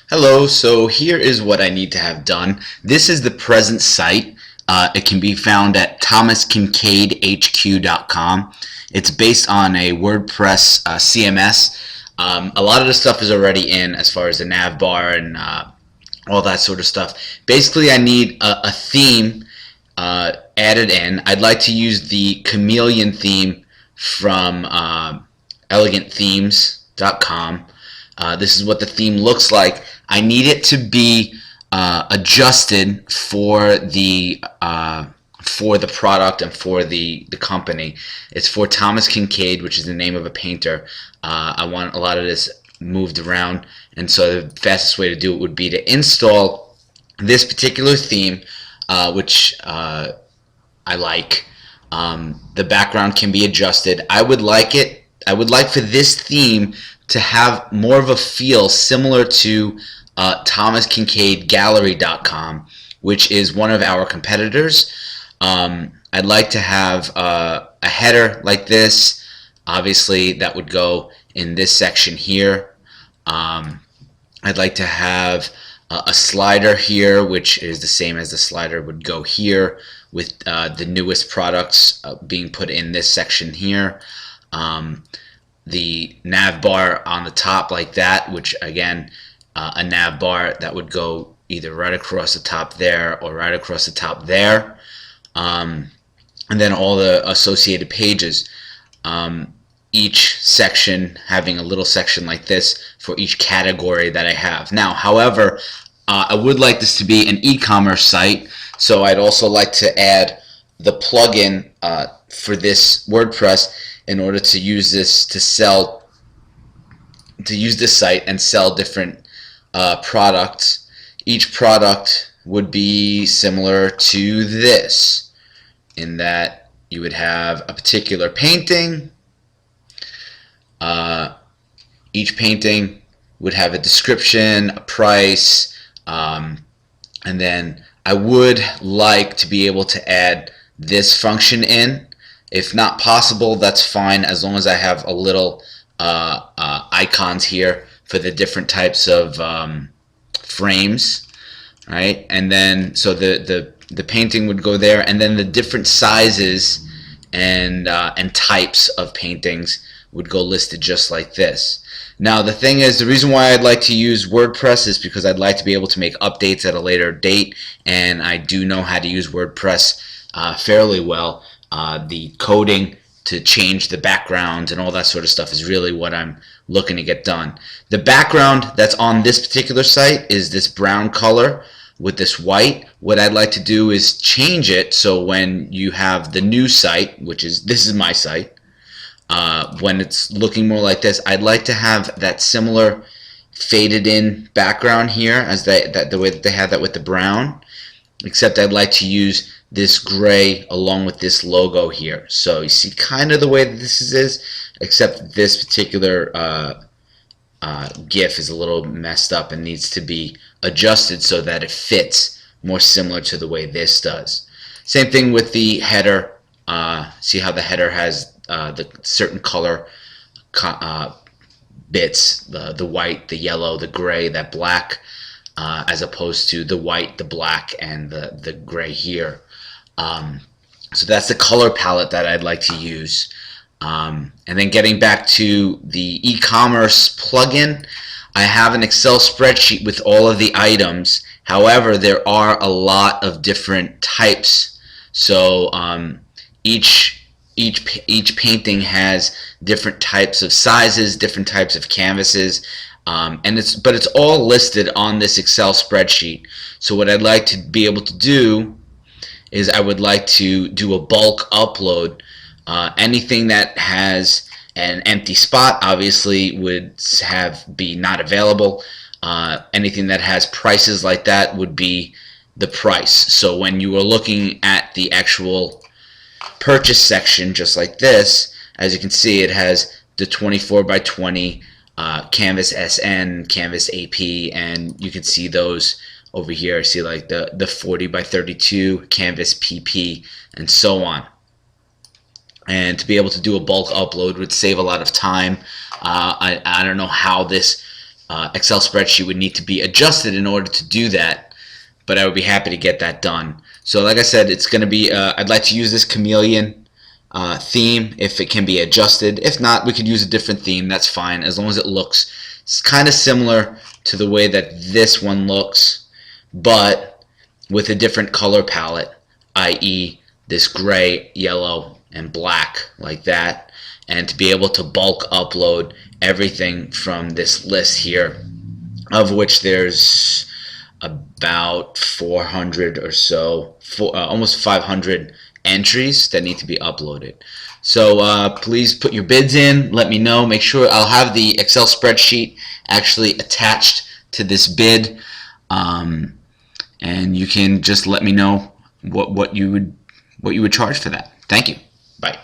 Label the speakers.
Speaker 1: Hello, so here is what I need to have done. This is the present site. It can be found at tkinkadeHQ.com. It's based on a WordPress CMS. A lot of the stuff is already in as far as the nav bar and all that sort of stuff. Basically, I need a theme added in. I'd like to use the chameleon theme from elegantthemes.com. This is what the theme looks like. I need it to be adjusted for the product and for the company. It's for Thomas Kinkade, which is the name of a painter. I want a lot of this moved around, and so the fastest way to do it would be to install this particular theme, which I like. The background can be adjusted. I would like for this theme to have more of a feel similar to tkinkadeGallery.com, which is one of our competitors. I'd like to have a header like this. Obviously, that would go in this section here. I'd like to have a slider here, which is the same as the slider would go here, with the newest products being put in this section here. The nav bar on the top like that, which again, a nav bar that would go either right across the top there or right across the top there. And then all the associated pages. Each section having a little section like this for each category that I have. Now, however, I would like this to be an e-commerce site, so I'd also like to add the plugin for this WordPress in order to use this this site and sell different products. Each product would be similar to this, in that you would have a particular painting. Each painting would have a description, a price, and then I would like to be able to add this function in. If not possible, that's fine, as long as I have a little icons here for the different types of frames, right? And then so the painting would go there, and then the different sizes and types of paintings would go listed just like this. Now, the thing is, the reason why I'd like to use WordPress is because I'd like to be able to make updates at a later date, and I do know how to use WordPress fairly well. The coding to change the background and all that sort of stuff is really what I'm looking to get done. The background that's on this particular site is this brown color with this white. What I'd like to do is change it so when you have the new site, which is, this is my site, when it's looking more like this, I'd like to have that similar faded in background here as the way that they have that with the brown, except I'd like to use this gray along with this logo here. So you see kind of the way that this is, except this particular GIF is a little messed up and needs to be adjusted so that it fits more similar to the way this does. Same thing with the header. See how the header has the certain color bits, the white, the yellow, the gray, that black, as opposed to the white, the black, and the gray here. So that's the color palette that I'd like to use. And then getting back to the e-commerce plugin, I have an Excel spreadsheet with all of the items. However, there are a lot of different types. So each painting has different types of sizes, different types of canvases, but it's all listed on this Excel spreadsheet. So what I'd like to be able to do is I would like to do a bulk upload. Anything that has an empty spot obviously would be not available. Anything that has prices like that would be the price. So when you are looking at the actual purchase section, just like this, as you can see, it has the 24 by 20 canvas SN, canvas AP, and you can see those over here. I see like the 40 by 32 canvas PP and so on. And to be able to do a bulk upload would save a lot of time. I don't know how this Excel spreadsheet would need to be adjusted in order to do that, but I would be happy to get that done. So like I said, it's going to be, I'd like to use this chameleon theme if it can be adjusted. If not, we could use a different theme. That's fine, as long as it looks kind of similar to the way that this one looks, but with a different color palette, i.e. this gray, yellow, and black, like that, and to be able to bulk upload everything from this list here, of which there's about 400 or so, almost 500 entries that need to be uploaded. So please put your bids in, let me know. Make sure I'll have the Excel spreadsheet actually attached to this bid, and you can just let me know what you would charge for that. Thank you. Bye.